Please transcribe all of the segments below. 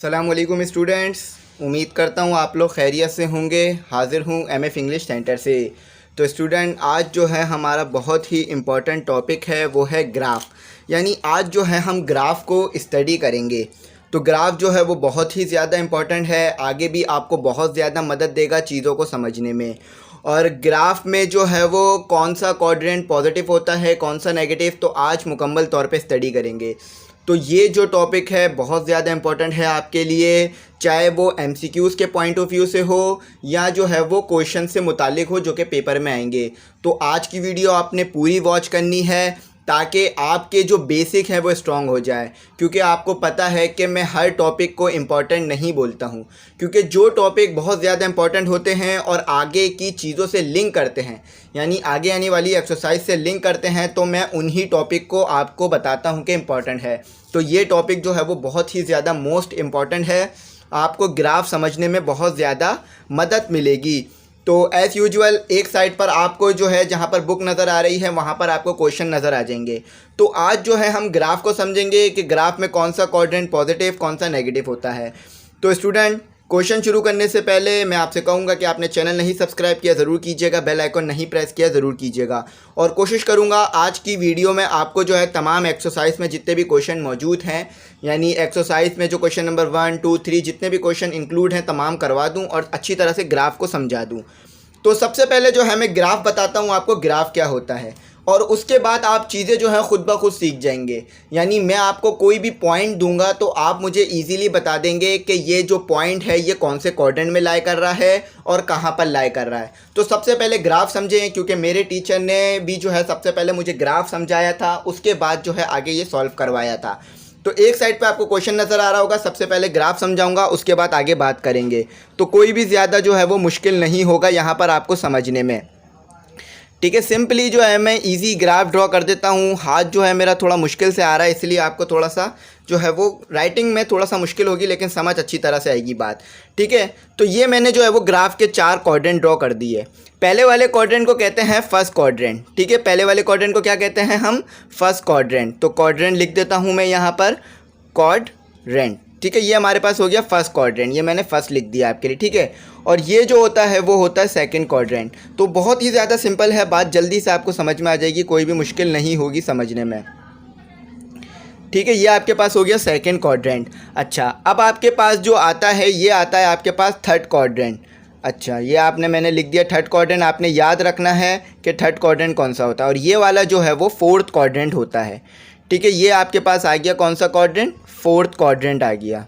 अस्सलाम वालेकुम स्टूडेंट्स। उम्मीद करता हूँ आप लोग खैरियत से होंगे। हाज़िर हूँ MF इंग्लिश सेंटर से। तो स्टूडेंट, आज जो है हमारा बहुत ही इम्पॉर्टेंट टॉपिक है, वो है ग्राफ। यानी आज जो है हम ग्राफ को स्टडी करेंगे। तो ग्राफ जो है वो बहुत ही ज़्यादा इम्पॉर्टेंट है, आगे भी आपको बहुत ज़्यादा मदद देगा चीज़ों को समझने में। और ग्राफ में जो है वो कौन सा क्वाड्रेंट पॉजिटिव होता है, कौन सा नेगेटिव, तो आज मुकम्मल तौर पे स्टडी करेंगे। तो ये जो टॉपिक है बहुत ज़्यादा इम्पोर्टेंट है आपके लिए, चाहे वो MCQs के पॉइंट ऑफ व्यू से हो या जो है वो क्वेश्चन से मुतालिक हो जो कि पेपर में आएंगे। तो आज की वीडियो आपने पूरी वॉच करनी है ताकि आपके जो बेसिक है वो स्ट्रॉन्ग हो जाए, क्योंकि आपको पता है कि मैं हर टॉपिक को इम्पॉर्टेंट नहीं बोलता हूँ, क्योंकि जो टॉपिक बहुत ज़्यादा इम्पॉर्टेंट होते हैं और आगे की चीज़ों से लिंक करते हैं, यानी आगे आने वाली एक्सरसाइज से लिंक करते हैं, तो मैं उन्हीं टॉपिक को आपको बताता हूँ कि इम्पॉर्टेंट है। तो ये टॉपिक जो है वो बहुत ही ज़्यादा मोस्ट इम्पॉर्टेंट है, आपको ग्राफ समझने में बहुत ज़्यादा मदद मिलेगी। तो एज़ यूजुअल एक साइड पर आपको जो है जहाँ पर बुक नज़र आ रही है वहाँ पर आपको क्वेश्चन नज़र आ जाएंगे। तो आज जो है हम ग्राफ को समझेंगे कि ग्राफ में कौन सा क्वाड्रेंट पॉजिटिव कौन सा नेगेटिव होता है। तो स्टूडेंट, क्वेश्चन शुरू करने से पहले मैं आपसे कहूँगा कि आपने चैनल नहीं सब्सक्राइब किया ज़रूर कीजिएगा, बेल आइकन नहीं प्रेस किया ज़रूर कीजिएगा। और कोशिश करूँगा आज की वीडियो में आपको जो है तमाम एक्सरसाइज में जितने भी क्वेश्चन मौजूद हैं, यानी एक्सरसाइज में जो क्वेश्चन नंबर 1, 2, 3 जितने भी क्वेश्चन इंक्लूड हैं तमाम करवा दूँ और अच्छी तरह से ग्राफ को समझा दूँ। तो सबसे पहले जो है मैं ग्राफ बताता हूँ आपको ग्राफ क्या होता है, और उसके बाद आप चीज़ें जो हैं ख़ुद ब खुद सीख जाएंगे। यानी मैं आपको कोई भी पॉइंट दूंगा तो आप मुझे इजीली बता देंगे कि ये जो पॉइंट है ये कौन से क्वाड्रेंट में लाई कर रहा है और कहाँ पर लाई कर रहा है। तो सबसे पहले ग्राफ समझें, क्योंकि मेरे टीचर ने भी जो है सबसे पहले मुझे ग्राफ समझाया था, उसके बाद जो है आगे ये सॉल्व करवाया था। तो एक साइड पे आपको क्वेश्चन नज़र आ रहा होगा, सबसे पहले ग्राफ समझाऊंगा, उसके बाद आगे बात करेंगे। तो कोई भी ज़्यादा जो है वो मुश्किल नहीं होगा यहाँ पर आपको समझने में। ठीक है, सिंपली जो है मैं इजी ग्राफ ड्रॉ कर देता हूँ। हाथ जो है मेरा थोड़ा मुश्किल से आ रहा है, इसलिए आपको थोड़ा सा जो है वो राइटिंग में थोड़ा सा मुश्किल होगी, लेकिन समझ अच्छी तरह से आएगी बात। ठीक है, तो ये मैंने जो है वो ग्राफ के 4 क्वाड्रेंट ड्रॉ कर दिए। पहले वाले क्वाड्रेंट को कहते हैं फर्स्ट क्वाड्रेंट। ठीक है, पहले वाले क्वाड्रेंट को क्या कहते हैं हम? First quadrant. तो क्वाड्रेंट लिख देता हूँ मैं यहाँ पर, क्वाड्रेंट। ठीक है, ये हमारे पास हो गया फर्स्ट क्वाड्रेंट, ये मैंने फर्स्ट लिख दिया आपके लिए। ठीक है, और ये जो होता है वो होता है सेकंड क्वाड्रेंट। तो बहुत ही ज़्यादा सिंपल है, बात जल्दी से आपको समझ में आ जाएगी, कोई भी मुश्किल नहीं होगी समझने में। ठीक है, ये आपके पास हो गया सेकंड क्वाड्रेंट। अच्छा, अब आपके पास जो आता है ये आता है आपके पास थर्ड क्वाड्रेंट। अच्छा, ये आपने मैंने लिख दिया थर्ड क्वाड्रेंट। आपने याद रखना है कि थर्ड क्वाड्रेंट कौन सा होता है, और ये वाला जो है वो फोर्थ क्वाड्रेंट होता है। ठीक है, ये आपके पास आ गया कौन सा क्वाड्रेंट? फोर्थ क्वाड्रेंट आ गया।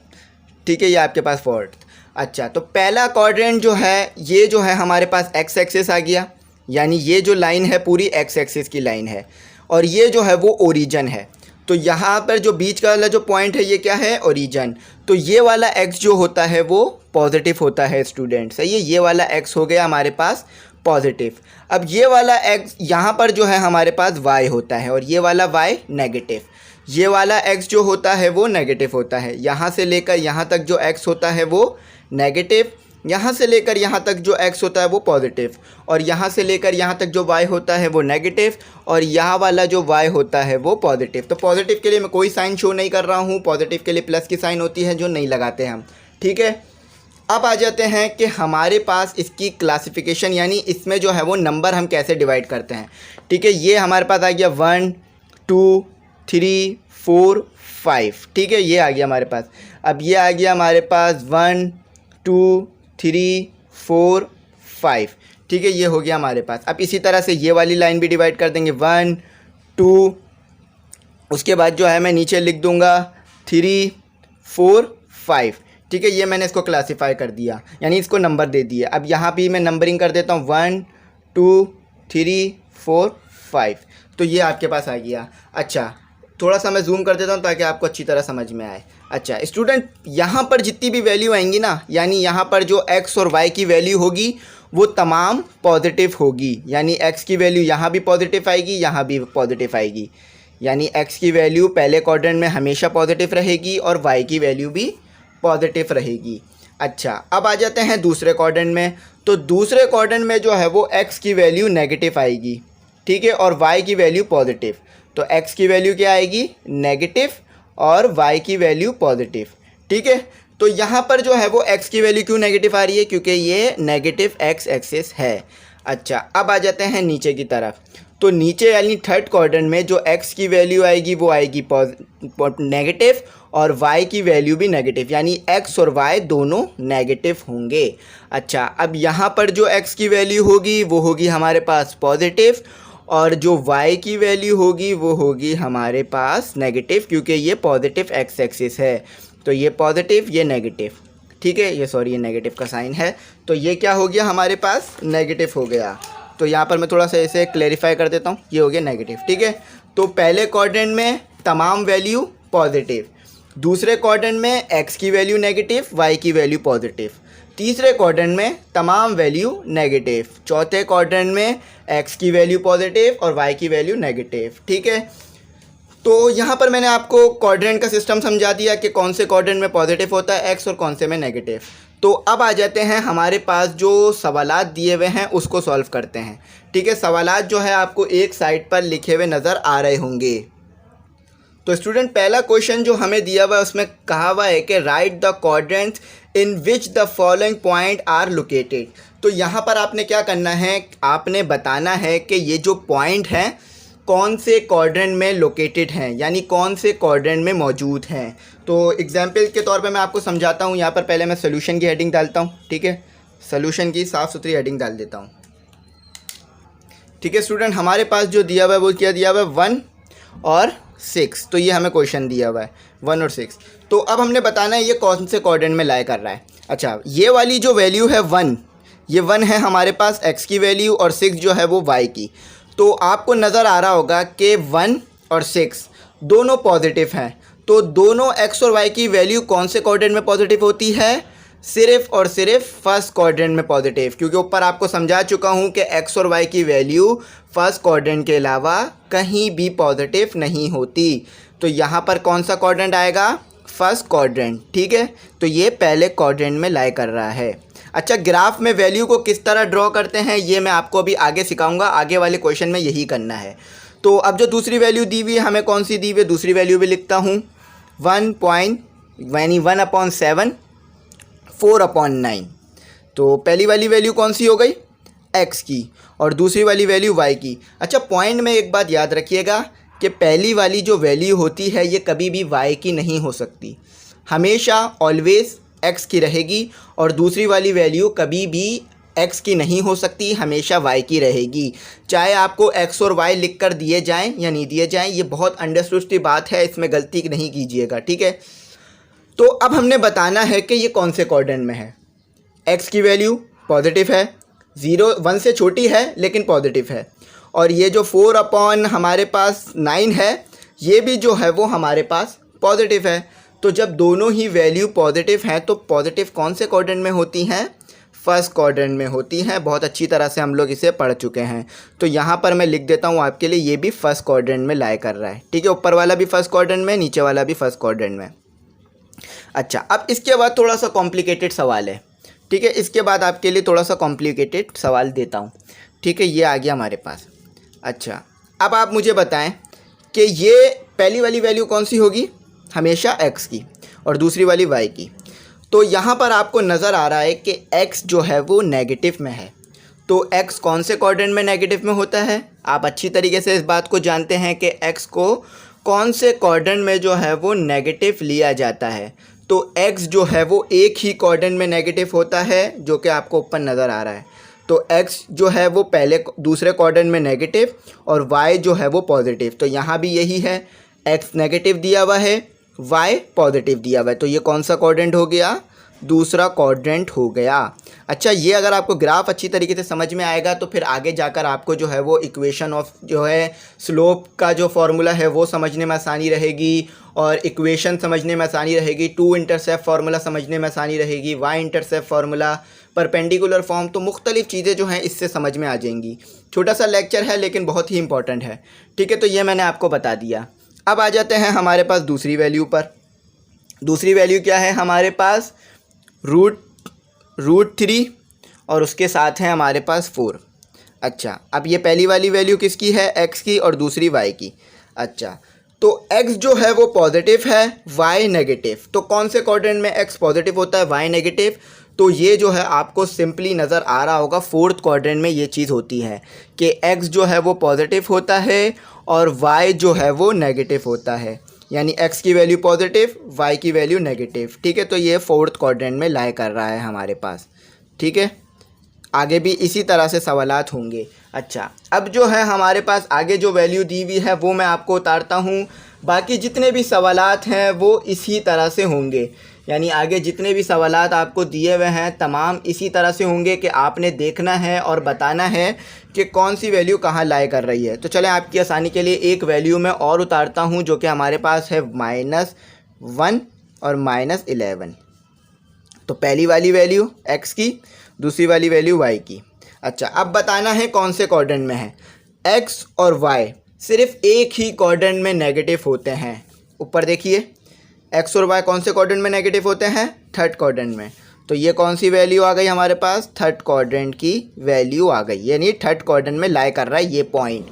ठीक है, ये आपके पास फोर्थ। अच्छा, तो पहला क्वाड्रेंट जो है ये जो है हमारे पास एक्स एक्सिस आ गया, यानी ये जो लाइन है पूरी एक्स एक्सिस की लाइन है, और ये जो है वो ओरिजिन है। तो यहाँ पर जो बीच का वाला जो पॉइंट है ये क्या है? ओरिजिन। तो ये वाला एक्स जो होता है वो पॉजिटिव होता है स्टूडेंट, सही है। ये वाला एक्स हो गया हमारे पास पॉजिटिव। अब ये वाला एक्स यहाँ पर जो है हमारे पास वाई होता है, और ये वाला वाई नेगेटिव। ये वाला एक्स जो होता है वो नेगेटिव होता है। यहाँ से लेकर यहाँ तक जो एक्स होता है वो नेगेटिव, यहाँ से लेकर यहाँ तक जो एक्स होता है वो पॉजिटिव, और यहाँ से लेकर यहाँ तक जो वाई होता है वो नेगेटिव, और यहाँ वाला जो वाई होता है वो पॉजिटिव। तो पॉजिटिव के लिए मैं कोई साइन शो नहीं कर रहा हूँ, पॉजिटिव के लिए प्लस की साइन होती है जो नहीं लगाते हम। ठीक है, अब आ जाते हैं कि हमारे पास इसकी क्लासिफिकेशन, यानी इसमें जो है वो नंबर हम कैसे डिवाइड करते हैं। ठीक है, ये हमारे पास आ गया 1, 2, 3, 4, 5। ठीक है, ये आ गया हमारे पास। अब ये आ गया हमारे पास 1, 2, 3, 4, 5। ठीक है, ये हो गया हमारे पास। अब इसी तरह से ये वाली लाइन भी डिवाइड कर देंगे 1, 2, उसके बाद जो है मैं नीचे लिख दूंगा 3, 4, 5। ठीक है, ये मैंने इसको क्लासीफाई कर दिया, यानी इसको नंबर दे दिया। अब यहाँ भी मैं नंबरिंग कर देता हूँ 1, 2, 3, 4, 5। तो ये आपके पास आ गया। अच्छा, थोड़ा सा मैं जूम कर देता हूँ ताकि आपको अच्छी तरह समझ में आए। अच्छा स्टूडेंट, यहाँ पर जितनी भी वैल्यू आएंगी ना, यानी यहाँ पर जो x और y की वैल्यू होगी वो तमाम पॉजिटिव होगी। यानी x की वैल्यू यहाँ भी पॉजिटिव आएगी, यहाँ भी पॉजिटिव आएगी। यानी x की वैल्यू पहले क्वाड्रेंट में हमेशा पॉजिटिव रहेगी और y की वैल्यू भी पॉजिटिव रहेगी। अच्छा, अब आ जाते हैं दूसरे क्वाड्रेंट में। तो दूसरे क्वाड्रेंट में जो है वो x की वैल्यू नेगेटिव आएगी, ठीक है, और y की वैल्यू पॉजिटिव। तो x की वैल्यू क्या आएगी? नेगेटिव, और y की वैल्यू पॉजिटिव। ठीक है, तो यहाँ पर जो है वो x की वैल्यू क्यों नेगेटिव आ रही है, क्योंकि ये नेगेटिव x एक्सिस है। अच्छा, अब आ जाते हैं नीचे की तरफ। तो नीचे यानी थर्ड क्वाड्रेंट में जो x की वैल्यू आएगी वो आएगी नेगेटिव और y की वैल्यू भी नेगेटिव, यानी x और y दोनों नेगेटिव होंगे। अच्छा, अब यहाँ पर जो x की वैल्यू होगी वो होगी हमारे पास पॉजिटिव और जो y की वैल्यू होगी वो होगी हमारे पास नेगेटिव, क्योंकि ये पॉजिटिव x एक्सिस है। तो ये पॉजिटिव, ये नेगेटिव, ठीक है, ये सॉरी ये नेगेटिव का साइन है, तो ये क्या हो गया हमारे पास, नेगेटिव हो गया। तो यहाँ पर मैं थोड़ा सा इसे क्लेरिफाई कर देता हूँ, ये हो गया नेगेटिव, ठीक है। तो पहले क्वाड्रेंट में तमाम वैल्यू पॉजिटिव, दूसरे क्वाड्रेंट में x की वैल्यू नेगेटिव, y की वैल्यू पॉजिटिव, तीसरे क्वाड्रेंट में तमाम वैल्यू नेगेटिव, चौथे क्वाड्रेंट में x की वैल्यू पॉजिटिव और y की वैल्यू नेगेटिव, ठीक है। तो यहाँ पर मैंने आपको क्वाड्रेंट का सिस्टम समझा दिया कि कौन से क्वाड्रेंट में पॉजिटिव होता है x और कौन से में नेगेटिव। तो अब आ जाते हैं हमारे पास जो सवालात दिए हुए हैं उसको सॉल्व करते हैं, ठीक है। सवालात जो है आपको एक साइड पर लिखे हुए नज़र आ रहे होंगे। तो स्टूडेंट, पहला क्वेश्चन जो हमें दिया हुआ है उसमें कहा हुआ है कि write the quadrants in which the following point are located. तो यहाँ पर आपने क्या करना है, आपने बताना है कि ये जो पॉइंट हैं कौन से क्वाड्रेंट में लोकेटेड हैं, यानी कौन से क्वाड्रेंट में मौजूद हैं। तो एग्जाम्पल के तौर पे मैं आपको समझाता हूँ। यहाँ पर पहले मैं सोल्यूशन की हेडिंग डालता हूँ, ठीक है, सोल्यूशन की साफ़ सुथरी हेडिंग डाल देता हूँ, ठीक है। स्टूडेंट, हमारे पास जो दिया हुआ है वो क्या दिया हुआ है, 1 और 6। तो ये हमें क्वेश्चन दिया हुआ है 1 और 6। तो अब हमने बताना है ये कौन से क्वाड्रेंट में लाई कर रहा है। अच्छा, ये वाली जो वैल्यू है 1, ये 1 है हमारे पास x की वैल्यू और 6 जो है वो y की। तो आपको नज़र आ रहा होगा कि 1 और 6 दोनों पॉजिटिव हैं। तो दोनों x और y की वैल्यू कौन से क्वाड्रेंट में पॉजिटिव होती है, सिर्फ़ और सिर्फ फर्स्ट क्वाड्रेंट में पॉजिटिव, क्योंकि ऊपर आपको समझा चुका हूँ कि x और y की वैल्यू फर्स्ट क्वाड्रेंट के अलावा कहीं भी पॉजिटिव नहीं होती। तो यहाँ पर कौन सा क्वाड्रेंट आएगा, फर्स्ट क्वाड्रेंट, ठीक है। तो ये पहले क्वाड्रेंट में लाई कर रहा है। अच्छा, ग्राफ में वैल्यू को किस तरह ड्रॉ करते हैं ये मैं आपको अभी आगे सिखाऊंगा, आगे वाले क्वेश्चन में यही करना है। तो अब जो दूसरी वैल्यू दी हुई है, हमें कौन सी दी हुई है, दूसरी वैल्यू भी लिखता हूँ, 1/7 4/9। तो पहली वाली वैल्यू कौन सी हो गई, x की, और दूसरी वाली वैल्यू y की। अच्छा, पॉइंट में एक बात याद रखिएगा कि पहली वाली जो वैल्यू होती है ये कभी भी y की नहीं हो सकती, हमेशा ऑलवेज़ x की रहेगी, और दूसरी वाली वैल्यू कभी भी x की नहीं हो सकती, हमेशा y की रहेगी। चाहे आपको x और y लिख कर दिए जाएँ या नहीं दिए जाएँ, ये बहुत अंडरस्टूड सी बात है, इसमें गलती नहीं कीजिएगा, ठीक है। तो अब हमने बताना है कि ये कौन से क्वाड्रेंट में है। x की वैल्यू पॉजिटिव है, 1 से छोटी है लेकिन पॉजिटिव है, और ये जो 4/9 हमारे पास 9 है, ये भी जो है वो हमारे पास पॉजिटिव है। तो जब दोनों ही वैल्यू पॉजिटिव हैं तो पॉजिटिव कौन से क्वाड्रेंट में होती हैं, फर्स्ट क्वाड्रेंट में होती हैं। बहुत अच्छी तरह से हम लोग इसे पढ़ चुके हैं। तो यहाँ पर मैं लिख देता हूँ आपके लिए, ये भी फर्स्ट क्वाड्रेंट में लाई कर रहा है, ठीक है। ऊपर वाला भी फर्स्ट क्वाड्रेंट में, नीचे वाला भी फर्स्ट क्वाड्रेंट में। अच्छा, अब इसके बाद थोड़ा सा कॉम्प्लिकेटेड सवाल है, ठीक है। इसके बाद आपके लिए थोड़ा सा कॉम्प्लिकेटेड सवाल देता हूँ, ठीक है। ये आ गया हमारे पास। अच्छा, अब आप मुझे बताएं कि ये पहली वाली वैल्यू कौन सी होगी, हमेशा x की, और दूसरी वाली y की। तो यहाँ पर आपको नज़र आ रहा है कि x जो है वो नेगेटिव में है। तो x कौन से क्वाड्रेंट में नेगेटिव में होता है, आप अच्छी तरीके से इस बात को जानते हैं कि x को कौन से क्वाड्रेंट में जो है वो नेगेटिव लिया जाता है। तो x जो है वो एक ही क्वाड्रेंट में नेगेटिव होता है, जो कि आपको ऊपर नज़र आ रहा है। तो x जो है वो पहले दूसरे क्वाड्रेंट में नेगेटिव और y जो है वो पॉजिटिव। तो यहाँ भी यही है, x नेगेटिव दिया हुआ है, y पॉजिटिव दिया हुआ है। तो ये कौन सा क्वाड्रेंट हो गया, दूसरा क्वाड्रेंट हो गया। अच्छा, ये अगर आपको ग्राफ अच्छी तरीके से समझ में आएगा तो फिर आगे जाकर आपको जो है वो इक्वेशन ऑफ जो है स्लोप का जो फार्मूला है वो समझने में आसानी रहेगी, और इक्वेशन समझने में आसानी रहेगी, 2 इंटरसेप्ट फार्मूला समझने में आसानी रहेगी, y intercept formula, perpendicular form. तो मुख्तलिफ़ चीज़ें जो हैं इससे समझ में आ जाएंगी। छोटा सा लेक्चर है लेकिन बहुत ही इंपॉर्टेंट है, ठीक है। तो ये मैंने आपको बता दिया। अब आ जाते हैं हमारे पास दूसरी वैल्यू पर। दूसरी वैल्यू क्या है हमारे पास, √3 और उसके साथ है हमारे पास 4। अच्छा, अब ये पहली वाली वैल्यू किसकी है, x की, और दूसरी y की। अच्छा, तो x जो है वो पॉजिटिव है, y नेगेटिव। तो कौन से क्वाड्रेंट में x पॉजिटिव होता है, y नेगेटिव? तो ये जो है आपको सिंपली नज़र आ रहा होगा, फोर्थ क्वाड्रेंट में ये चीज़ होती है कि x जो है वो पॉजिटिव होता है और y जो है वो नेगेटिव होता है, यानी x की वैल्यू पॉजिटिव, y की वैल्यू नेगेटिव। ठीक है, तो ये फोर्थ क्वाड्रेंट में लाई कर रहा है हमारे पास। ठीक है, आगे भी इसी तरह से सवालात होंगे। अच्छा, अब जो है हमारे पास आगे जो वैल्यू दी हुई है वो मैं आपको उतारता हूँ। बाकी जितने भी सवालात हैं वो इसी तरह से होंगे, यानी आगे जितने भी सवालात आपको दिए हुए हैं तमाम इसी तरह से होंगे कि आपने देखना है और बताना है कि कौन सी वैल्यू कहाँ लाई कर रही है। तो चलें, आपकी आसानी के लिए एक वैल्यू मैं और उतारता हूँ जो कि हमारे पास है -1 और -11। तो पहली वाली वैल्यू x की, दूसरी वाली वैल्यू y की। अच्छा, अब बताना है कौन से क्वाड्रेंट में है। x और y सिर्फ एक ही क्वाड्रेंट में नेगेटिव होते हैं। ऊपर देखिए, x और y कौन से क्वाड्रेंट में नेगेटिव होते हैं, थर्ड क्वाड्रेंट में। तो ये कौन सी वैल्यू आ गई हमारे पास, थर्ड क्वाड्रेंट की वैल्यू आ गई, यानी थर्ड क्वाड्रेंट में लाई कर रहा है ये पॉइंट।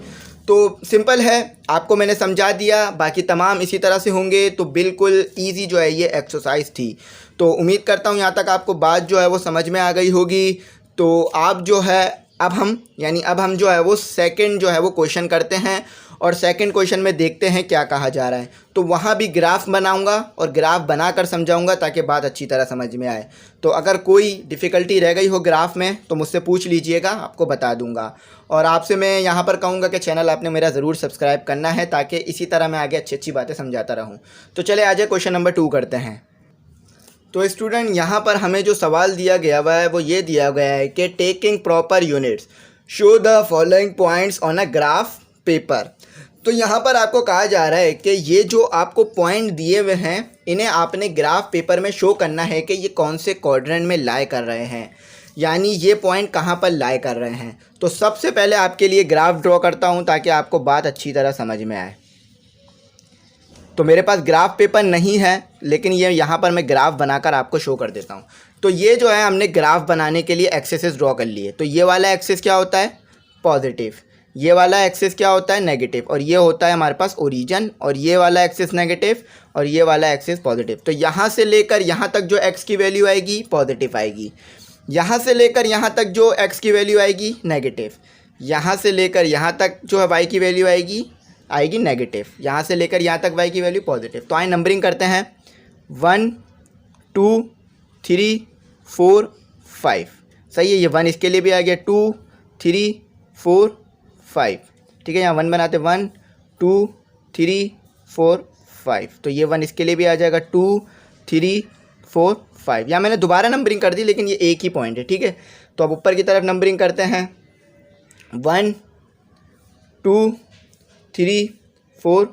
तो सिंपल है, आपको मैंने समझा दिया, बाकी तमाम इसी तरह से होंगे। तो बिल्कुल ईजी जो है ये एक्सरसाइज थी। तो उम्मीद करता हूँ यहाँ तक आपको बात जो है वो समझ में आ गई होगी। तो आप जो है अब हम जो है वो सेकंड जो है वो क्वेश्चन करते हैं और सेकंड क्वेश्चन में देखते हैं क्या कहा जा रहा है। तो वहाँ भी ग्राफ बनाऊंगा और ग्राफ बनाकर समझाऊंगा ताकि बात अच्छी तरह समझ में आए। तो अगर कोई डिफ़िकल्टी रह गई हो ग्राफ में तो मुझसे पूछ लीजिएगा, आपको बता दूंगा। और आपसे मैं यहाँ पर कहूँगा कि चैनल आपने मेरा ज़रूर सब्सक्राइब करना है ताकि इसी तरह मैं आगे अच्छी अच्छी बातें समझाता रहूँ। तो चले आ जाए क्वेश्चन नंबर 2 करते हैं। तो स्टूडेंट, यहाँ पर हमें जो सवाल दिया गया हुआ है वो ये दिया गया है कि taking proper units show the following points on a graph paper. तो यहाँ पर आपको कहा जा रहा है कि ये जो आपको पॉइंट दिए हुए हैं इन्हें आपने ग्राफ पेपर में शो करना है कि ये कौन से क्वाड्रेंट में लाई कर रहे हैं, यानी ये पॉइंट कहाँ पर लाई कर रहे हैं। तो सबसे पहले आपके लिए ग्राफ ड्रॉ करता हूँ ताकि आपको बात अच्छी तरह समझ में आए। तो मेरे पास ग्राफ पेपर नहीं है, लेकिन ये यहाँ पर मैं ग्राफ बनाकर आपको शो कर देता हूँ। तो ये जो है हमने ग्राफ बनाने के लिए एक्सेस ड्रॉ कर लिए। तो ये वाला एक्सेस क्या होता है, पॉजिटिव, ये वाला एक्सेस क्या होता है, नेगेटिव, और ये होता है हमारे पास ओरिजिन, और ये वाला एक्सेस नेगेटिव और ये वाला एक्सेस पॉजिटिव। तो यहाँ से लेकर यहाँ तक जो x की वैल्यू आएगी पॉजिटिव आएगी, यहाँ से लेकर यहाँ तक जो x की वैल्यू आएगी नेगेटिव, यहाँ से लेकर यहाँ तक जो है y की वैल्यू आएगी नेगेटिव, यहाँ से लेकर यहाँ तक y की वैल्यू पॉजिटिव। तो आइए नंबरिंग करते हैं, 1 2 3 4 5। सही है, ये 1 इसके लिए भी आ गया, 2 3 4 5। ठीक है, यहाँ 1 बनाते, 1 2 3 4 5। तो ये 1 इसके लिए भी आ जाएगा, 2 3 4 5। यहाँ मैंने दोबारा नंबरिंग कर दी लेकिन ये एक ही पॉइंट है। ठीक है, तो अब ऊपर की तरफ नंबरिंग करते हैं, 1 2 3 4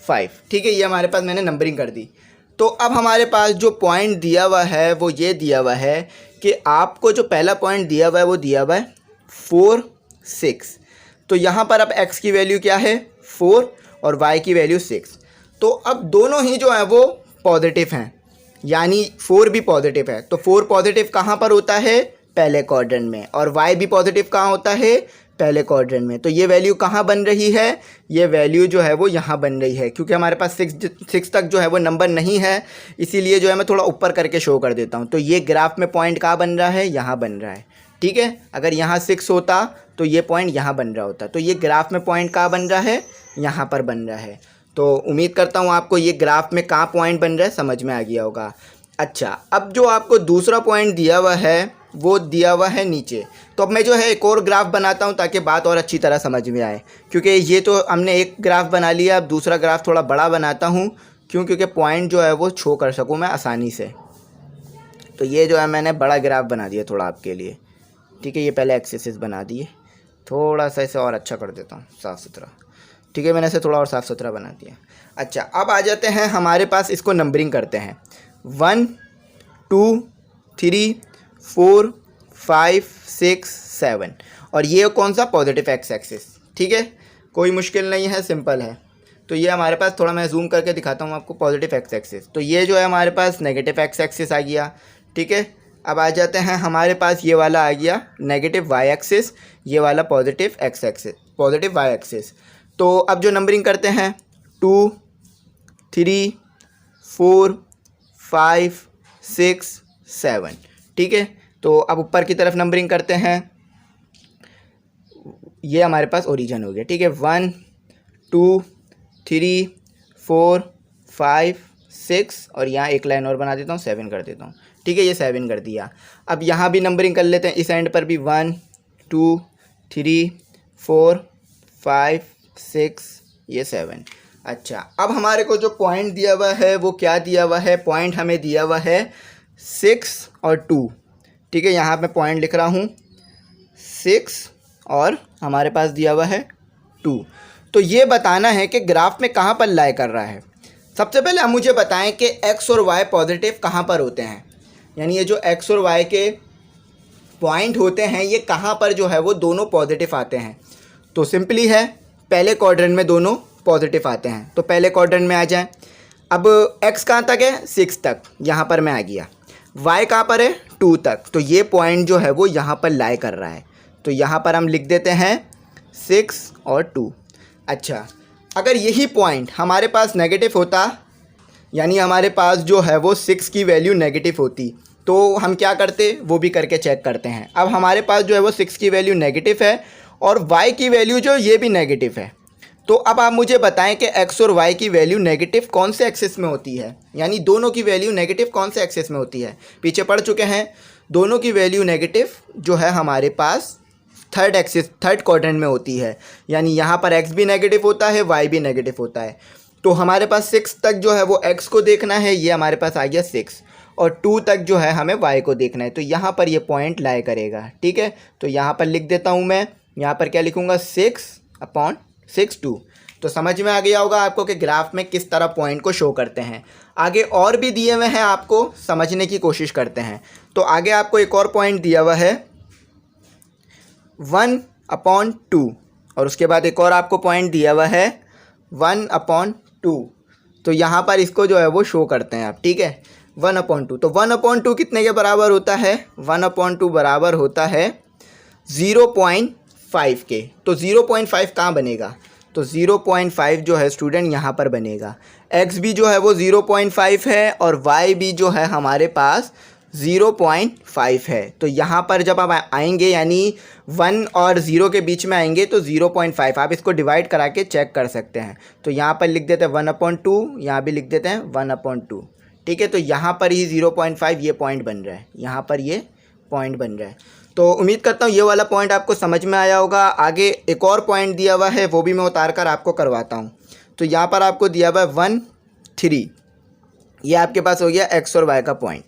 5। ठीक है, ये हमारे पास मैंने नंबरिंग कर दी। तो अब हमारे पास जो पॉइंट दिया हुआ है वो ये दिया हुआ है कि आपको जो पहला पॉइंट दिया हुआ है वो दिया हुआ है 4 6। तो यहाँ पर अब x की वैल्यू क्या है, 4, और y की वैल्यू 6। तो अब दोनों ही जो है वो पॉजिटिव हैं, यानी 4 भी पॉजिटिव है। तो 4 पॉजिटिव कहाँ पर होता है, पहले क्वाड्रेंट में, और y भी पॉजिटिव कहाँ होता है, पहले क्वाड्रेंट में। तो ये वैल्यू कहाँ बन रही है, ये वैल्यू जो है वो यहाँ बन रही है। क्योंकि हमारे पास 6 तक जो है वो नंबर नहीं है, इसीलिए जो है मैं थोड़ा ऊपर करके शो कर देता हूँ। तो ये ग्राफ में पॉइंट कहाँ बन रहा है, यहाँ बन रहा है। ठीक है, अगर यहाँ 6 होता तो ये पॉइंट यहाँ बन रहा होता। तो ये ग्राफ में पॉइंट कहाँ बन रहा है, यहाँ पर बन रहा है। तो उम्मीद करता हूँ आपको ये ग्राफ में कहाँ पॉइंट बन रहा है समझ में आ गया होगा। अच्छा, अब जो आपको दूसरा पॉइंट दिया हुआ है वो दिया हुआ है नीचे। तो अब मैं जो है एक और ग्राफ बनाता हूँ ताकि बात और अच्छी तरह समझ में आए। क्योंकि ये तो हमने एक ग्राफ बना लिया, अब दूसरा ग्राफ थोड़ा बड़ा बनाता हूँ क्योंकि पॉइंट जो है वो शो कर सकूँ मैं आसानी से। तो ये जो है मैंने बड़ा ग्राफ बना दिया थोड़ा आपके लिए। ठीक है, ये पहले एक्सेस बना दिए, थोड़ा सा इसे और अच्छा कर देता हूँ, साफ़ सुथरा। ठीक है, मैंने इसे थोड़ा और साफ़ सुथरा बना दिया। अच्छा, अब आ जाते हैं हमारे पास, इसको नंबरिंग करते हैं, 1 2 3 4 5 6 7। और ये कौन सा, पॉजिटिव एक्स एक्सिस। ठीक है, कोई मुश्किल नहीं है, सिंपल है। तो ये हमारे पास, थोड़ा मैं जूम करके दिखाता हूँ आपको, पॉजिटिव एक्स एक्सिस। तो ये जो है हमारे पास नेगेटिव एक्स एक्सिस आ गया। ठीक है, अब आ जाते हैं हमारे पास, ये वाला आ गया नेगेटिव वाई एक्सिस, ये वाला positive X axis, positive Y axis. तो अब जो नंबरिंग करते हैं, 2 3 4 5 6 7। ठीक है, तो अब ऊपर की तरफ नंबरिंग करते हैं। ये हमारे पास ओरिजिन हो गया। ठीक है, 1 2 3 4 5 6 और यहाँ एक लाइन और बना देता हूँ, 7 कर देता हूँ। ठीक है, ये 7 कर दिया। अब यहाँ भी नंबरिंग कर लेते हैं, इस एंड पर भी 1 2 3 4 5 6 ये 7। अच्छा, अब हमारे को जो पॉइंट दिया हुआ है वो क्या दिया हुआ है? पॉइंट हमें दिया हुआ है 6 और 2। ठीक है, यहाँ मैं पॉइंट लिख रहा हूँ 6 और हमारे पास दिया हुआ है 2। तो ये बताना है कि ग्राफ में कहाँ पर लाई कर रहा है। सबसे पहले हम मुझे बताएं कि x और y पॉजिटिव कहाँ पर होते हैं, यानी ये जो x और y के पॉइंट होते हैं ये कहाँ पर जो है वो दोनों पॉजिटिव आते हैं। तो सिंपली है, पहले क्वाड्रेंट में दोनों पॉजिटिव आते हैं, तो पहले क्वाड्रेंट में आ जाएं। अब x कहाँ तक है? 6 तक, यहाँ पर मैं आ गया। y कहाँ पर है? 2 तक, तो ये पॉइंट जो है वो यहाँ पर लाई कर रहा है। तो यहाँ पर हम लिख देते हैं 6 और 2। अच्छा, अगर यही पॉइंट हमारे पास नेगेटिव होता, यानी हमारे पास जो है वो 6 की वैल्यू नेगेटिव होती, तो हम क्या करते वो भी करके चेक करते हैं। अब हमारे पास जो है वो 6 की वैल्यू नेगेटिव है और y की वैल्यू जो ये भी नेगेटिव है। तो अब आप मुझे बताएं कि x और y की वैल्यू नेगेटिव कौन से एक्सिस में होती है, यानी दोनों की वैल्यू नेगेटिव कौन से एक्सिस में होती है। पीछे पढ़ चुके हैं, दोनों की वैल्यू नेगेटिव जो है हमारे पास थर्ड एक्सिस, थर्ड क्वाड्रेंट में होती है, यानी यहाँ पर x भी नेगेटिव होता है, y भी नेगेटिव होता है। तो हमारे पास 6 तक जो है वो x को देखना है, ये हमारे पास आ गया 6, और 2 तक जो है हमें y को देखना है, तो यहाँ पर ये पॉइंट लाई करेगा। ठीक है, तो यहाँ पर लिख देता हूँ मैं, यहाँ पर क्या लिखूँगा 6/6 2। तो समझ में आ गया होगा आपको कि ग्राफ में किस तरह पॉइंट को शो करते हैं। आगे और भी दिए हुए हैं, आपको समझने की कोशिश करते हैं। तो आगे आपको एक और पॉइंट दिया हुआ है 1/2, और उसके बाद एक और आपको पॉइंट दिया हुआ है 1/2। तो यहाँ पर इसको जो है वो शो करते हैं आप। ठीक है, 1/2, तो 1/2 कितने के बराबर होता है? 1/2 बराबर होता है 0.5 के। तो 0.5 कहाँ बनेगा? तो 0.5 जो है स्टूडेंट यहाँ पर बनेगा। x भी जो है वो 0.5 है और y भी जो है हमारे पास 0.5 है। तो यहाँ पर जब आप आएंगे, यानी 1 और 0 के बीच में आएंगे, तो 0.5 आप इसको डिवाइड करा के चेक कर सकते हैं। तो यहाँ पर लिख देते हैं 1/2, यहाँ भी लिख देते हैं 1/2। ठीक है, तो यहाँ पर ही 0.5 ये पॉइंट बन रहा है, यहाँ पर ये पॉइंट बन रहा है। तो उम्मीद करता हूँ ये वाला पॉइंट आपको समझ में आया होगा। आगे एक और पॉइंट दिया हुआ है, वो भी मैं उतार कर आपको करवाता हूँ। तो यहाँ पर आपको दिया हुआ है 1 3, ये आपके पास हो गया x और y का पॉइंट।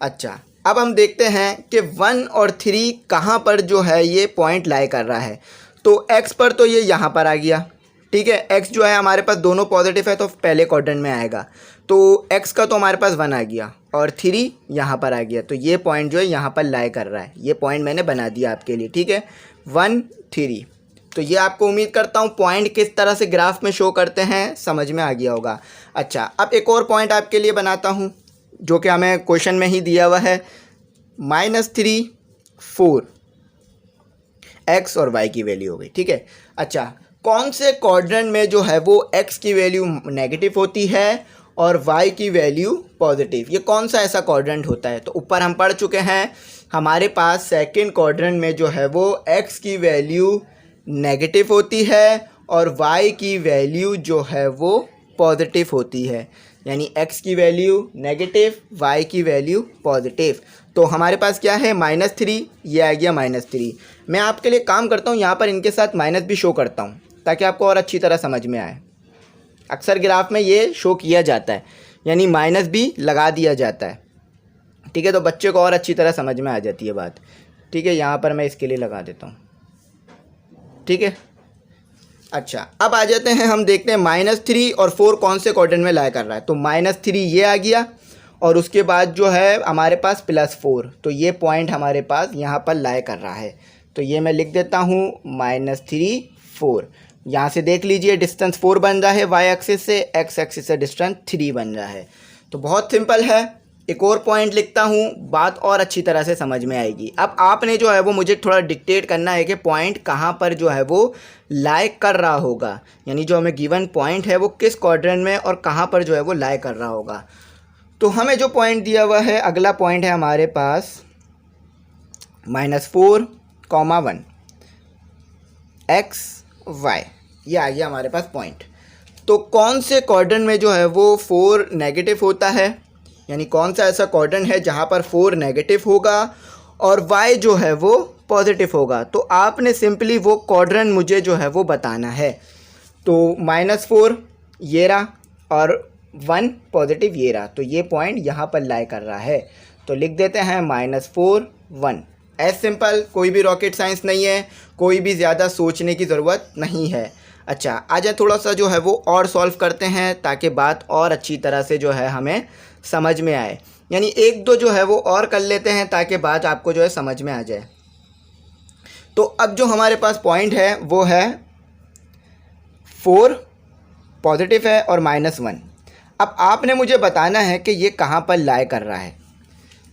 अच्छा, अब हम देखते हैं कि 1 और 3 कहाँ पर जो है ये पॉइंट लाई कर रहा है। तो x पर तो ये यहाँ पर आ गया। ठीक है, x जो है हमारे पास दोनों पॉजिटिव है, तो पहले क्वाड्रेंट में आएगा। तो x का तो हमारे पास 1 आ गया और 3 यहाँ पर आ गया, तो ये पॉइंट जो है यहाँ पर लाई कर रहा है। ये पॉइंट मैंने बना दिया आपके लिए। ठीक है, 1 3। तो ये आपको उम्मीद करता हूँ पॉइंट किस तरह से ग्राफ में शो करते हैं समझ में आ गया होगा। अच्छा, अब एक और पॉइंट आपके लिए बनाता हूँ जो कि हमें क्वेश्चन में ही दिया हुआ है। -3 4 x और y की वैल्यू हो गई। ठीक है, अच्छा, कौन से क्वाड्रेंट में जो है वो x की वैल्यू नेगेटिव होती है और y की वैल्यू पॉजिटिव? ये कौन सा ऐसा क्वाड्रेंट होता है? तो ऊपर हम पढ़ चुके हैं, हमारे पास सेकंड क्वाड्रेंट में जो है वो x की वैल्यू नेगेटिव होती है और y की वैल्यू जो है वो पॉजिटिव होती है, यानी x की वैल्यू नेगेटिव, y की वैल्यू पॉजिटिव। तो हमारे पास क्या है? -3, ये आ गया -3। मैं आपके लिए काम करता हूँ, यहाँ पर इनके साथ माइनस भी शो करता हूँ ताकि आपको और अच्छी तरह समझ में आए। अक्सर ग्राफ में ये शो किया जाता है, यानी माइनस भी लगा दिया जाता है। ठीक है, तो बच्चे को और अच्छी तरह समझ में आ जाती है बात। ठीक है, यहाँ पर मैं इसके लिए लगा देता हूँ। ठीक है, अच्छा, अब आ जाते हैं, हम देखते हैं -3 और 4 कौन से क्वाड्रेंट में लाई कर रहा है। तो -3 ये आ गया और उसके बाद जो है हमारे पास +4, तो ये पॉइंट हमारे पास यहाँ पर लाई कर रहा है। तो ये मैं लिख देता हूँ -3 4। यहाँ से देख लीजिए डिस्टेंस 4 बन रहा है y एक्सिस से, x एक्सिस से डिस्टेंस 3 बन रहा है। तो बहुत सिंपल है, एक और पॉइंट लिखता हूँ, बात और अच्छी तरह से समझ में आएगी। अब आपने जो है वो मुझे थोड़ा डिक्टेट करना है कि पॉइंट कहाँ पर जो है वो लाई कर रहा होगा, यानी जो हमें गिवन पॉइंट है वो किस क्वाड्रेंट में और कहाँ पर जो है वो लाई कर रहा होगा। तो हमें जो पॉइंट दिया हुआ है, अगला पॉइंट है हमारे पास -4, 1 x y, ये आ गया हमारे पास पॉइंट। तो कौन से क्वाड्रेंट में जो है वो 4 नेगेटिव होता है, यानी कौन सा ऐसा क्वाड्रेंट है जहाँ पर 4 नेगेटिव होगा और y जो है वो पॉजिटिव होगा। तो आपने सिंपली वो क्वाड्रेंट मुझे जो है वो बताना है। तो -4 ये रहा और 1 पॉजिटिव ये रहा, तो ये पॉइंट यहाँ पर लाई कर रहा है। तो लिख देते हैं -4 1। एज सिंपल, कोई भी रॉकेट साइंस नहीं है, कोई भी ज़्यादा सोचने की ज़रूरत नहीं है। अच्छा, आजा थोड़ा सा जो है वो और सॉल्व करते हैं ताकि बात और अच्छी तरह से जो है हमें समझ में आए, यानी एक दो जो है वो और कर लेते हैं ताकि बात आपको जो है समझ में आ जाए। तो अब जो हमारे पास पॉइंट है वो है 4 पॉजिटिव है और -1। अब आपने मुझे बताना है कि ये कहाँ पर लाई कर रहा है,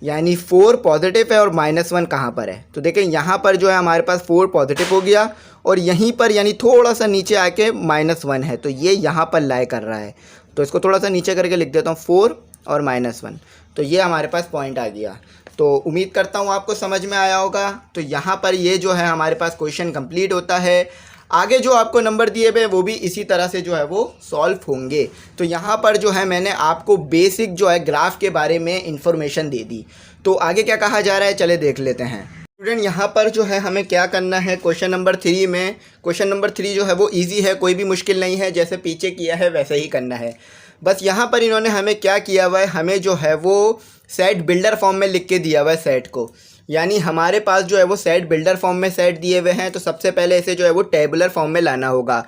यानी 4 पॉजिटिव है और -1 कहाँ पर है। तो देखें यहाँ पर जो है हमारे पास 4 पॉजिटिव हो गया और यहीं पर यानी थोड़ा सा नीचे आके -1 है, तो ये यहाँ पर लाई कर रहा है। तो इसको थोड़ा सा नीचे करके लिख देता हूँ 4 और -1, तो ये हमारे पास पॉइंट आ गया। तो उम्मीद करता हूँ आपको समझ में आया होगा। तो यहाँ पर ये जो है हमारे पास क्वेश्चन कंप्लीट होता है। आगे जो आपको नंबर दिए हुए वो भी इसी तरह से जो है वो सॉल्व होंगे। तो यहाँ पर जो है मैंने आपको बेसिक जो है ग्राफ के बारे में इंफॉर्मेशन दे दी। तो आगे क्या कहा जा रहा है, चले देख लेते हैं। स्टूडेंट, यहाँ पर जो है हमें क्या करना है क्वेश्चन नंबर 3 में। क्वेश्चन नंबर 3 जो है वो ईजी है, कोई भी मुश्किल नहीं है, जैसे पीछे किया है वैसे ही करना है। बस यहाँ पर इन्होंने हमें क्या किया हुआ है, हमें जो है वो सेट बिल्डर फॉर्म में लिख के दिया हुआ है सेट को, यानी हमारे पास जो है वो सेट बिल्डर फॉर्म में सेट दिए हुए हैं। तो सबसे पहले इसे जो है वो टेबुलर फॉर्म में लाना होगा।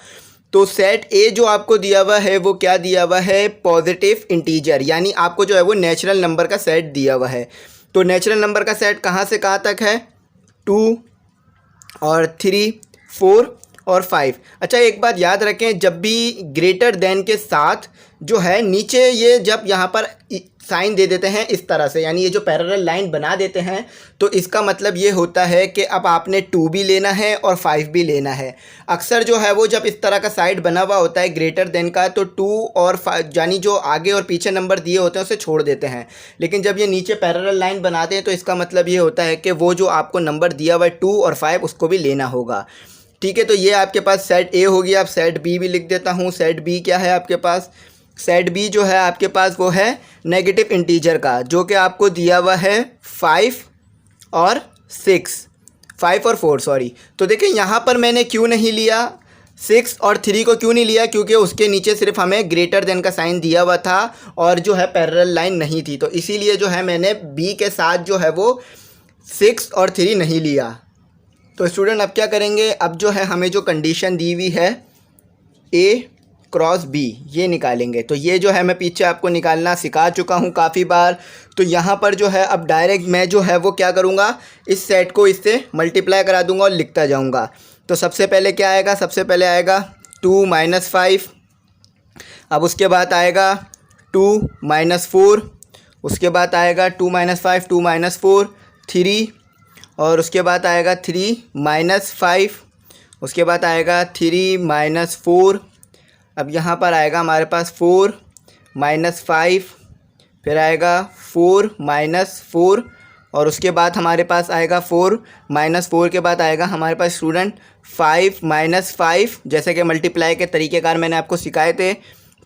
तो सेट ए जो आपको दिया हुआ है वो क्या दिया हुआ है, पॉजिटिव इंटीजर, यानी आपको जो है वो नेचुरल नंबर का सेट दिया हुआ है। तो नेचुरल नंबर का सेट कहाँ से कहाँ तक है, 2 और 3, 4 और 5। अच्छा, एक बात याद रखें, जब भी ग्रेटर देन के साथ जो है नीचे ये जब यहाँ पर साइन दे देते हैं इस तरह से, यानी ये जो पैरेलल लाइन बना देते हैं, तो इसका मतलब ये होता है कि अब आपने 2 भी लेना है और 5 भी लेना है। अक्सर जो है वो जब इस तरह का साइड बना हुआ होता है ग्रेटर देन का, तो 2 और 5 यानी जो आगे और पीछे नंबर दिए होते हैं उसे छोड़ देते हैं। लेकिन जब ये नीचे पैरेलल लाइन बनाते हैं तो इसका मतलब ये होता है कि वो जो आपको नंबर दिया हुआ है 2 और 5 उसको भी लेना होगा। ठीक है, तो ये आपके पास सेट ए हो गया। अब सेट बी भी लिख देता हूँ। सेट बी क्या है आपके पास, सेट बी जो है आपके पास वो है नेगेटिव इंटीजर का, जो कि आपको दिया हुआ है 5 और 4 सॉरी। तो देखिए यहाँ पर मैंने क्यों नहीं लिया 6 और 3 को, क्यों नहीं लिया, क्योंकि उसके नीचे सिर्फ हमें ग्रेटर देन का साइन दिया हुआ था और जो है पैरेलल लाइन नहीं थी। तो इसीलिए जो है मैंने बी के साथ जो है वो 6 और 3 नहीं लिया। तो स्टूडेंट अब क्या करेंगे, अब जो है हमें जो कंडीशन दी हुई है ए क्रॉस बी ये निकालेंगे। तो ये जो है मैं पीछे आपको निकालना सिखा चुका हूँ काफ़ी बार। तो यहाँ पर जो है अब डायरेक्ट मैं जो है वो क्या करूँगा, इस सेट को इससे मल्टीप्लाई करा दूँगा और लिखता जाऊँगा। तो सबसे पहले क्या आएगा, सबसे पहले आएगा 2 - 5, अब उसके बाद आएगा 2 - 4, उसके बाद आएगा 2 - 5 2 - 4 3, और उसके बाद आएगा 3 - 5, उसके बाद आएगा 3 - 4। अब यहाँ पर आएगा हमारे पास 4 - 5, फिर आएगा 4 - 4, और उसके बाद हमारे पास आएगा 4 - 4 के बाद आएगा हमारे पास स्टूडेंट 5 - 5, जैसे कि मल्टीप्लाई के तरीक़ेकार मैंने आपको सिखाए थे।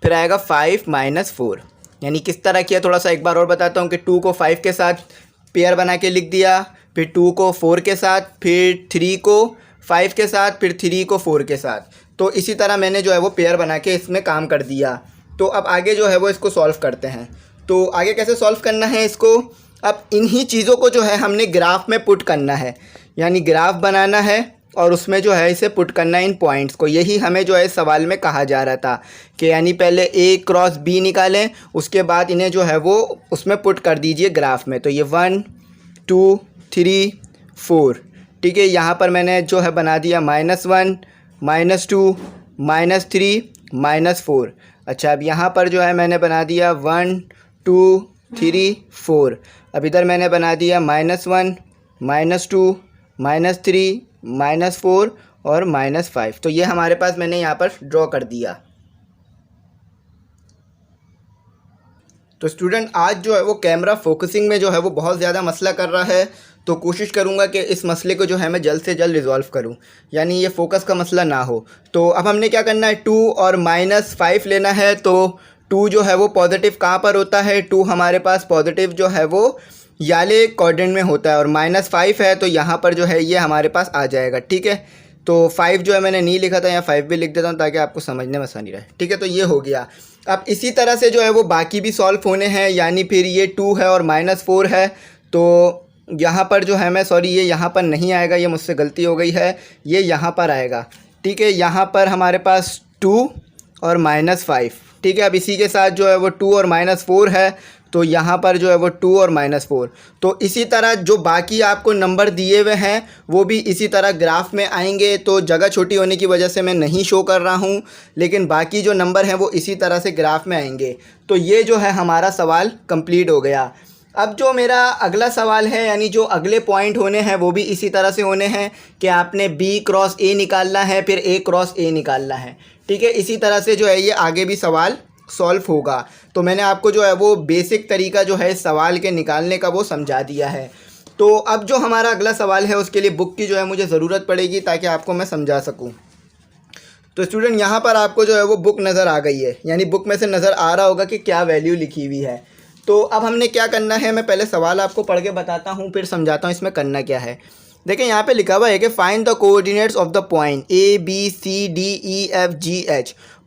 फिर आएगा 5 - 4, यानी किस तरह किया थोड़ा सा एक बार और बताता हूँ कि 2 को 5 के साथ पेयर बना के लिख दिया, फिर 2 को 4 के साथ, फिर 3 को 5 के साथ, फिर 3 को 4 के साथ। तो इसी तरह मैंने जो है वो पेयर बना के इसमें काम कर दिया। तो अब आगे जो है वो इसको सॉल्व करते हैं। तो आगे कैसे सॉल्व करना है इसको, अब इन्हीं चीज़ों को जो है हमने ग्राफ में पुट करना है, यानी ग्राफ बनाना है और उसमें जो है इसे पुट करना है इन पॉइंट्स को। यही हमें जो है इस सवाल में कहा जा रहा था कि यानी पहले ए क्रॉस बी निकालें, उसके बाद इन्हें जो है वो उसमें पुट कर दीजिए ग्राफ में। तो ये 1 2 3 4, ठीक है। यहाँ पर मैंने जो है बना दिया -1 -2 -3 -4। अच्छा, अब यहाँ पर जो है मैंने बना दिया 1 2 3 4। अब इधर मैंने बना दिया -1 -2 -3 -4 और -5। तो ये हमारे पास मैंने यहाँ पर ड्रॉ कर दिया। तो स्टूडेंट आज जो है वो कैमरा फोकसिंग में जो है वो बहुत ज़्यादा मसला कर रहा है, तो कोशिश करूँगा कि इस मसले को जो है मैं जल्द से जल्द रिज़ॉल्व करूँ, यानी ये फोकस का मसला ना हो। तो अब हमने क्या करना है, 2 और -5 लेना है। तो 2 जो है वो पॉजिटिव कहाँ पर होता है, 2 हमारे पास पॉजिटिव जो है वो याले क्वाड्रेंट में होता है, और -5 है तो यहाँ पर जो है ये हमारे पास आ जाएगा। ठीक है, तो 5 जो है मैंने नहीं लिखा था, यहाँ 5 भी लिख देता हूँ ताकि आपको समझने में आसानी रहे। ठीक है, तो ये हो गया। अब इसी तरह से जो है वो बाकी भी सॉल्व होने हैं, यानी फिर ये 2 है और -4 है, तो यहाँ पर जो है मैं ये यहाँ पर नहीं आएगा, ये मुझसे गलती हो गई है, ये यहाँ पर आएगा। ठीक है, यहाँ पर हमारे पास 2 और -5। ठीक है, अब इसी के साथ जो है वो 2 और -4 है, तो यहाँ पर जो है वो 2 और -4। तो इसी तरह जो बाकी आपको नंबर दिए हुए हैं वो भी इसी तरह ग्राफ में आएंगे। तो जगह छोटी होने की वजह से मैं नहीं शो कर रहा हूँ, लेकिन बाकी जो नंबर हैं वो इसी तरह से ग्राफ में आएंगे। तो ये जो है हमारा सवाल कंप्लीट हो गया। अब जो मेरा अगला सवाल है, यानी जो अगले पॉइंट होने हैं वो भी इसी तरह से होने हैं कि आपने B क्रॉस A निकालना है, फिर A क्रॉस A निकालना है। ठीक है, इसी तरह से जो है ये आगे भी सवाल सॉल्व होगा। तो मैंने आपको जो है वो बेसिक तरीका जो है सवाल के निकालने का वो समझा दिया है। तो अब जो हमारा अगला सवाल है उसके लिए बुक की जो है मुझे ज़रूरत पड़ेगी ताकि आपको मैं समझा सकूं। तो स्टूडेंट यहाँ पर आपको जो है वो बुक नज़र आ गई है, यानी बुक में से नज़र आ रहा होगा कि क्या वैल्यू लिखी हुई है। तो अब हमने क्या करना है, मैं पहले सवाल आपको पढ़ के बताता हूँ, फिर समझाता हूँ इसमें करना क्या है। देखिए यहाँ पे लिखा हुआ है कि find the coordinates of the point ABCDEFGH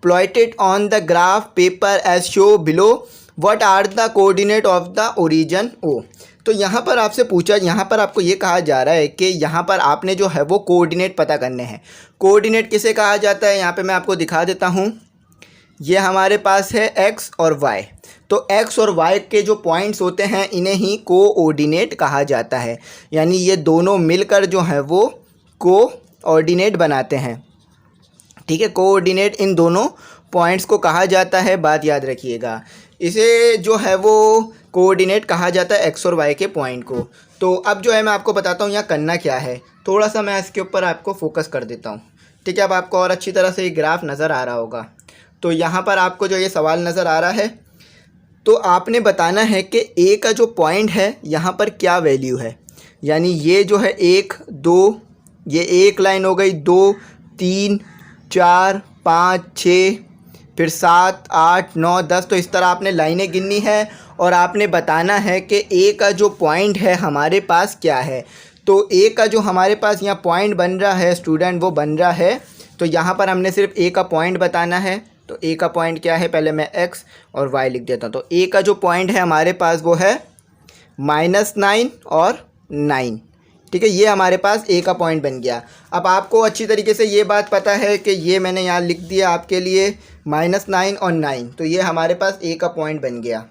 plotted on the graph paper as show below, what are the coordinate of the origin O। तो यहाँ पर आपसे पूछा, यहाँ पर आपको ये कहा जा रहा है कि यहाँ पर आपने जो है वो कोऑर्डिनेट पता करने हैं। कोऑर्डिनेट किसे कहा जाता है, यहाँ पे मैं आपको दिखा देता हूँ। ये हमारे पास है x और y। तो x और y के जो पॉइंट्स होते हैं इन्हें ही कोऑर्डिनेट कहा जाता है, यानी ये दोनों मिलकर जो है वो कोऑर्डिनेट बनाते हैं। ठीक है, कोऑर्डिनेट इन दोनों पॉइंट्स को कहा जाता है, बात याद रखिएगा। इसे जो है वो कोऑर्डिनेट कहा जाता है x और y के पॉइंट को। तो अब जो है मैं आपको बताता हूँ यहाँ करना क्या है, थोड़ा सा मैं इसके ऊपर आपको फोकस कर देता हूँ। ठीक है, अब आपको और अच्छी तरह से ये ग्राफ नज़र आ रहा होगा। तो यहाँ पर आपको जो ये सवाल नज़र आ रहा है, तो आपने बताना है कि A का जो पॉइंट है यहाँ पर क्या वैल्यू है, यानी ये जो है 1 2, ये एक लाइन हो गई, 2 3 4 5 6, फिर 7 8 9 10। तो इस तरह आपने लाइनें गिननी है और आपने बताना है कि A का जो पॉइंट है हमारे पास क्या है। तो A का जो हमारे पास यहाँ पॉइंट बन रहा है स्टूडेंट, वो बन रहा है, तो यहाँ पर हमने सिर्फ A का पॉइंट बताना है। तो A का पॉइंट क्या है, पहले मैं x और y लिख देता हूँ। तो A का जो पॉइंट है हमारे पास वो है -9 और 9। ठीक है, ये हमारे पास A का पॉइंट बन गया। अब आपको अच्छी तरीके से ये बात पता है कि ये मैंने यहाँ लिख दिया आपके लिए -9 और 9, तो ये हमारे पास A का पॉइंट बन गया।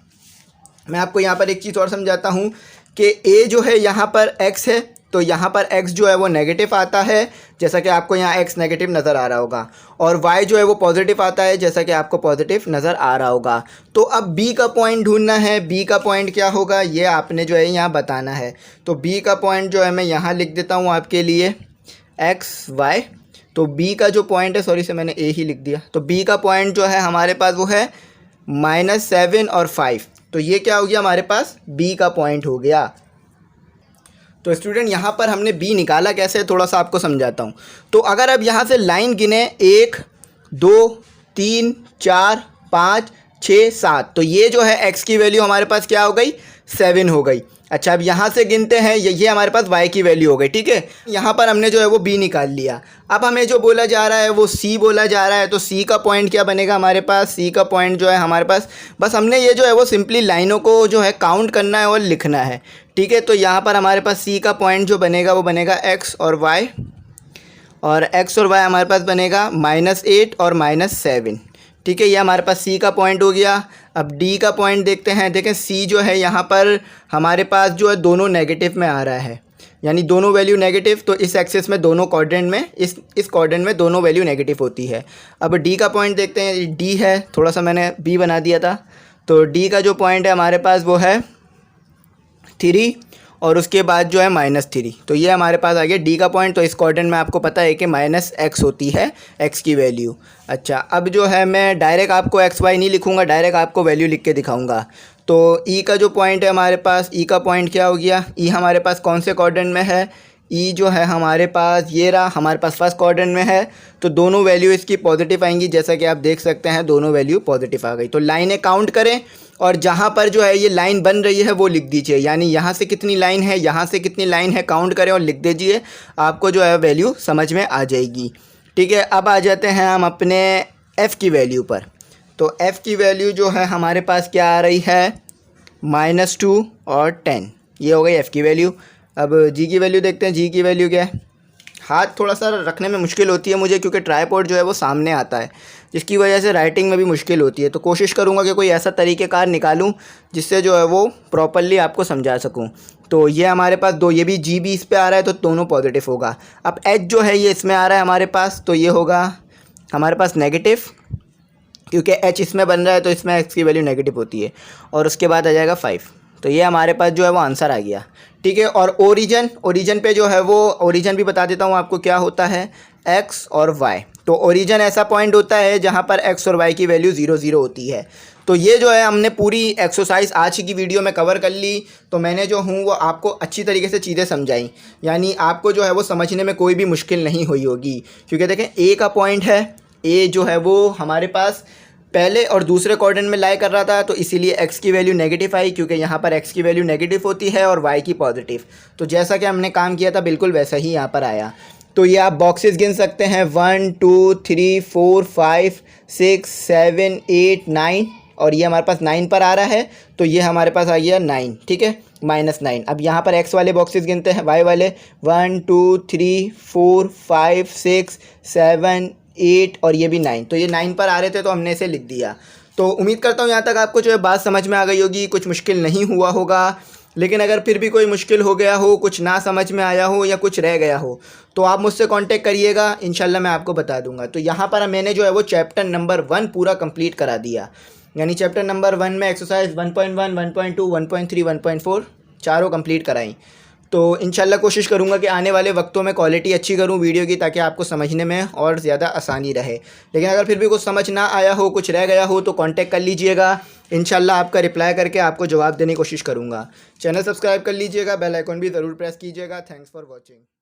मैं आपको यहाँ पर एक चीज़ और समझाता हूँ कि A जो है यहाँ पर x है, तो यहाँ पर x जो है वो नेगेटिव आता है, जैसा कि आपको यहाँ x नेगेटिव नज़र आ रहा होगा, और y जो है वो पॉजिटिव आता है, जैसा कि आपको पॉजिटिव नज़र आ रहा होगा। तो अब b का पॉइंट ढूंढना है। b का पॉइंट क्या होगा ये आपने जो है यहाँ बताना है। तो b का पॉइंट जो है मैं यहाँ लिख देता हूँ आपके लिए x y। तो b का जो पॉइंट है, सॉरी से मैंने a ही लिख दिया, तो b का पॉइंट जो है हमारे पास वो है -7 और 5। तो ये क्या हो गया, हमारे पास b का पॉइंट हो गया। तो स्टूडेंट यहाँ पर हमने b निकाला कैसे, थोड़ा सा आपको समझाता हूँ। तो अगर अब यहाँ से लाइन गिने 1 2 3 4 5 6 7, तो ये जो है x की वैल्यू हमारे पास क्या हो गई, 7 हो गई। अच्छा, अब यहाँ से गिनते हैं, ये हमारे पास y की वैल्यू हो गई। ठीक है, यहाँ पर हमने जो है वो b निकाल लिया। अब हमें जो बोला जा रहा है वो c बोला जा रहा है। तो c का पॉइंट क्या बनेगा हमारे पास, c का पॉइंट जो है हमारे पास, बस हमने ये जो है वो सिंपली लाइनों को जो है काउंट करना है और लिखना है। ठीक है, तो यहाँ पर हमारे पास c का पॉइंट जो बनेगा वो बनेगा x और y, और x और y हमारे पास बनेगा -8 और -7। ठीक है, ये हमारे पास c का पॉइंट हो गया। अब d का पॉइंट देखते हैं। देखें c जो है यहाँ पर हमारे पास जो है दोनों नेगेटिव में आ रहा है, यानी दोनों वैल्यू नेगेटिव। तो इस एक्सिस में दोनों क्वाड्रेंट में, इस क्वाड्रेंट में दोनों वैल्यू नेगेटिव होती है। अब d का पॉइंट देखते हैं, d है, थोड़ा सा मैंने b बना दिया था, तो डी का जो पॉइंट है हमारे पास वो है 3 और उसके बाद जो है -3। तो ये हमारे पास आ गया डी का पॉइंट। तो इस कोऑर्डिनेट में आपको पता है कि -x होती है x की वैल्यू। अच्छा, अब जो है मैं डायरेक्ट आपको xy नहीं लिखूंगा, डायरेक्ट आपको वैल्यू लिख के दिखाऊंगा। तो ई का जो पॉइंट है हमारे पास, ई का पॉइंट क्या हो गया, ई हमारे पास कौन से कोऑर्डिनेट में है, ई जो है हमारे पास ये रहा, हमारे पास फर्स्ट कोऑर्डिनेट में है। तो दोनों वैल्यू इसकी पॉजिटिव आएंगी, जैसा कि आप देख सकते हैं दोनों वैल्यू पॉजिटिव आ गई। तो लाइनें काउंट करें और जहाँ पर जो है ये लाइन बन रही है वो लिख दीजिए, यानी यहाँ से कितनी लाइन है, यहाँ से कितनी लाइन है, काउंट करें और लिख दीजिए, आपको जो है वैल्यू समझ में आ जाएगी। ठीक है, अब आ जाते हैं हम अपने एफ़ की वैल्यू पर। तो एफ़ की वैल्यू जो है हमारे पास क्या आ रही है, -2 और 10, ये हो गई एफ़ की वैल्यू। अब जी की वैल्यू देखते हैं, जी की वैल्यू क्या है। हाथ थोड़ा सा रखने में मुश्किल होती है मुझे, क्योंकि ट्राइपॉड जो है वो सामने आता है, जिसकी वजह से राइटिंग में भी मुश्किल होती है। तो कोशिश करूँगा कि कोई ऐसा तरीक़ेकार निकालूँ जिससे जो है वो प्रॉपर्ली आपको समझा सकूँ। तो ये हमारे पास दो, ये भी जी भी इस पे आ रहा है तो दोनों पॉजिटिव होगा। अब एच जो है ये इसमें आ रहा है हमारे पास, तो ये होगा हमारे पास नेगेटिव, क्योंकि एच इसमें बन रहा है तो इसमें एक्स की वैल्यू नेगेटिव होती है। और उसके बाद आ जाएगा 5। तो ये हमारे पास जो है वो आंसर आ गया। ठीक है, और ओरिजिन पे जो है वो, ओरिजिन भी बता देता हूँ आपको क्या होता है, एक्स और वाई। तो ओरिजिन ऐसा पॉइंट होता है जहाँ पर एक्स और वाई की वैल्यू 0 0 होती है। तो ये जो है हमने पूरी एक्सरसाइज आज की वीडियो में कवर कर ली। तो मैंने जो हूँ वो आपको अच्छी तरीके से चीज़ें समझाई, यानी आपको जो है वो समझने में कोई भी मुश्किल नहीं हुई होगी। क्योंकि देखें ए का पॉइंट है, ए जो है वो हमारे पास पहले और दूसरे कोऑर्डिनेट में लाई कर रहा था, तो इसीलिए x की वैल्यू नेगेटिव आई, क्योंकि यहाँ पर x की वैल्यू नेगेटिव होती है और y की पॉजिटिव। तो जैसा कि हमने काम किया था बिल्कुल वैसा ही यहाँ पर आया। तो ये आप बॉक्सेस गिन सकते हैं, 1 2 3 4 5 6 7 8 9, और ये हमारे पास 9 पर आ रहा है, तो ये हमारे पास आ गया 9। ठीक है, -9। अब यहाँ पर x वाले बॉक्सेस गिनते हैं, y वाले 1 2 3 4 5 6 7 8 और ये भी 9। तो ये 9 पर आ रहे थे तो हमने इसे लिख दिया। तो उम्मीद करता हूँ यहाँ तक आपको जो है बात समझ में आ गई होगी, कुछ मुश्किल नहीं हुआ होगा। लेकिन अगर फिर भी कोई मुश्किल हो गया हो, कुछ ना समझ में आया हो या कुछ रह गया हो, तो आप मुझसे कांटेक्ट करिएगा, इंशाल्लाह मैं आपको बता दूंगा। तो यहाँ पर मैंने जो है वो चैप्टर नंबर 1 पूरा कंप्लीट करा दिया, यानी चैप्टर नंबर 1 में एक्सरसाइज 1.1 1.2 1.3 1.4 चारों कंप्लीट कराई। तो इंशाल्लाह कोशिश करूँगा कि आने वाले वक्तों में क्वालिटी अच्छी करूँ वीडियो की, ताकि आपको समझने में और ज़्यादा आसानी रहे। लेकिन अगर फिर भी कुछ समझ ना आया हो, कुछ रह गया हो, तो कांटेक्ट कर लीजिएगा, इंशाल्लाह आपका रिप्लाई करके आपको जवाब देने की कोशिश करूँगा। चैनल सब्सक्राइब कर लीजिएगा, बेल आइकन भी ज़रूर प्रेस कीजिएगा। Thanks for watching.